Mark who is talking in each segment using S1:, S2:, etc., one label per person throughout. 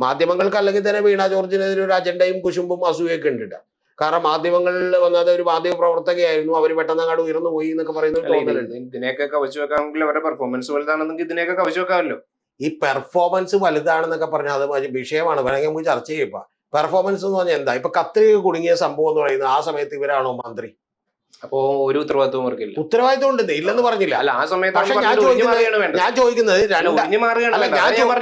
S1: മാധ്യമങ്ങൾക്ക് അല്ലെങ്കിൽ തന്നെ വീണ ജോർജിനെതിരെ ഒരു അജണ്ടയും കുശുമ്പും അസൂയൊക്കെ ഉണ്ട്. കാരണം മാധ്യമങ്ങളിൽ വന്നത് ഒരു മാധ്യമ പ്രവർത്തകയായിരുന്നു, അവർ പെട്ടെന്ന് അങ്ങോട്ട് ഉയർന്നു പോയി എന്നൊക്കെ പറയുന്നത് തോന്നലുണ്ട്.
S2: ഇതിനെയൊക്കെ കവച്ചു വെക്കാമെങ്കിൽ അവരുടെ പെർഫോമൻസ് വലുതാണെന്നെങ്കിൽ ഇതിനെയൊക്കെ കവച്ചു വെക്കാമല്ലോ.
S1: ഈ പെർഫോമൻസ് വലുതാണെന്നൊക്കെ പറഞ്ഞാൽ അത് വിഷയമാണ്, വേണമെങ്കിൽ നമുക്ക് ചർച്ച ചെയ്യപ്പാ. പെർഫോമൻസ് എന്ന് പറഞ്ഞാൽ എന്താ? ഇപ്പൊ കത്രിക കുടുങ്ങിയ സംഭവം എന്ന് പറയുന്നത് ആ സമയത്ത് ഇവരാണോ മന്ത്രി?
S2: അപ്പോ ഒരു ഉത്തരവാദിത്വം അവർക്കില്ല.
S1: ഉത്തരവാദിത്വം ഉണ്ട്, ഇല്ലെന്ന് പറഞ്ഞില്ല.
S2: അല്ല, ആ സമയത്ത്
S1: പക്ഷെ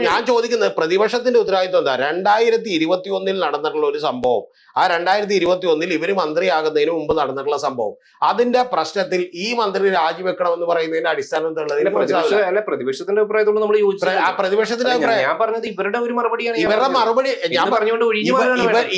S1: ഞാൻ ചോദിക്കുന്നത് പ്രതിപക്ഷത്തിന്റെ ഉത്തരവാദിത്വം എന്താ? 2021 നടന്നിട്ടുള്ള ഒരു സംഭവം, ആ 2021 ഇവര് മന്ത്രിയാകുന്നതിന് മുമ്പ് നടന്നിട്ടുള്ള സംഭവം, അതിന്റെ പ്രശ്നത്തിൽ ഈ മന്ത്രി രാജിവെക്കണം എന്ന് പറയുന്നതിന്റെ അടിസ്ഥാനം
S2: പ്രതിപക്ഷത്തിന്റെ അഭിപ്രായത്തോട് നമ്മൾ
S1: പ്രതിപക്ഷത്തിന്റെ അഭിപ്രായം
S2: ഞാൻ പറഞ്ഞത് ഇവരുടെ ഒരു മറുപടിയാണ്.
S1: ഇവരുടെ മറുപടി ഞാൻ പറഞ്ഞുകൊണ്ട്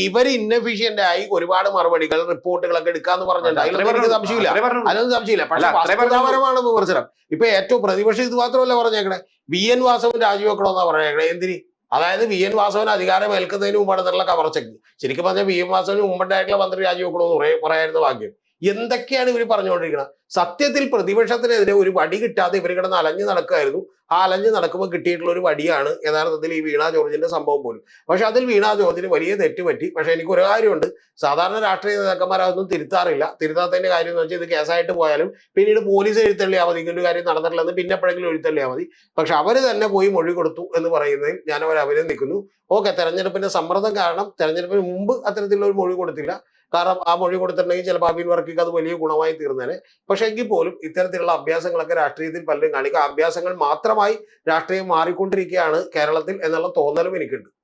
S1: ഇവർ ഇൻഎഫിഷ്യന്റ് ആയി ഒരുപാട് മറുപടികൾ റിപ്പോർട്ടുകളൊക്കെ എടുക്കാന്ന് പറഞ്ഞിട്ടുണ്ട്. സംശയമില്ല, അതിനൊന്നും സംശയമില്ല. പക്ഷെ വസ്തുതാപരമാണ് വിമർശനം. ഇപ്പൊ ഏറ്റവും പ്രതിപക്ഷം ഇത് മാത്രമല്ല പറഞ്ഞേക്കണേ, VN വാസവൻ രാജിവെക്കണമെന്നാ പറഞ്ഞേക്കണേ. എന്തിന്? അതായത് VN വാസവൻ അധികാരം ഏൽക്കുന്നതിന് മുമ്പ് നടന്നിട്ടുള്ള കവർച്ചയ്ക്ക്. ശരിക്കും പറഞ്ഞാൽ VN വാസവന് മുമ്പുണ്ടായിട്ടുള്ള മന്ത്രി രാജിവെക്കണമെന്ന് പറയായിരുന്നു ഭാഗ്യം. എന്തൊക്കെയാണ് ഇവർ പറഞ്ഞുകൊണ്ടിരിക്കുന്നത്? സത്യത്തിൽ പ്രതിപക്ഷത്തിനെതിരെ ഒരു വടി കിട്ടാതെ ഇവർ കിടന്ന് അലഞ്ഞു നടക്കുമായിരുന്നു. ആ അലഞ്ഞു നടക്കുമ്പോൾ കിട്ടിയിട്ടുള്ള ഒരു വടിയാണ് യഥാർത്ഥത്തിൽ ഈ വീണ ജോർജിന്റെ സംഭവം പോലും. പക്ഷെ അതിൽ വീണ ജോർജിന് വലിയ തെറ്റുപറ്റി. പക്ഷെ എനിക്ക് ഒരു കാര്യമുണ്ട്, സാധാരണ രാഷ്ട്രീയ നേതാക്കന്മാർ അതൊന്നും തിരുത്താറില്ല. തിരുത്താത്തതിന്റെ കാര്യം എന്ന് വെച്ചാൽ ഇത് കേസായിട്ട് പോയാലും പിന്നീട് പോലീസ് എഴുത്തള്ളിയാൽ മതി, ഇങ്ങനൊരു കാര്യം നടന്നിട്ടില്ലെന്ന് പിന്നെ എപ്പോഴെങ്കിലും എഴുത്തള്ളിയാൽ മതി. പക്ഷെ അവര് തന്നെ പോയി മൊഴി കൊടുത്തു എന്ന് പറയുന്നതിൽ ഞാൻ അവരെ അഭിനന്ദിക്കുന്നു. ഓക്കെ, തെരഞ്ഞെടുപ്പിന്റെ സമ്മർദ്ദം കാരണം തെരഞ്ഞെടുപ്പിന് മുമ്പ് അത്തരത്തിലുള്ള ഒരു മൊഴി കൊടുത്തില്ല. കാരണം ആ മൊഴി കൊടുത്തിട്ടുണ്ടെങ്കിൽ ചിലപ്പോൾ അബീൻ വർക്കിക്ക് അത് വലിയ ഗുണമായി തീർന്നേനെ. പക്ഷെ എങ്കിൽ പോലും ഇത്തരത്തിലുള്ള അഭ്യാസങ്ങളൊക്കെ രാഷ്ട്രീയത്തിൽ പലരും കാണിക്കുക. അഭ്യാസങ്ങൾ മാത്രമായി രാഷ്ട്രീയം മാറിക്കൊണ്ടിരിക്കുകയാണ് കേരളത്തിൽ എന്നുള്ള തോന്നലും എനിക്കുണ്ട്.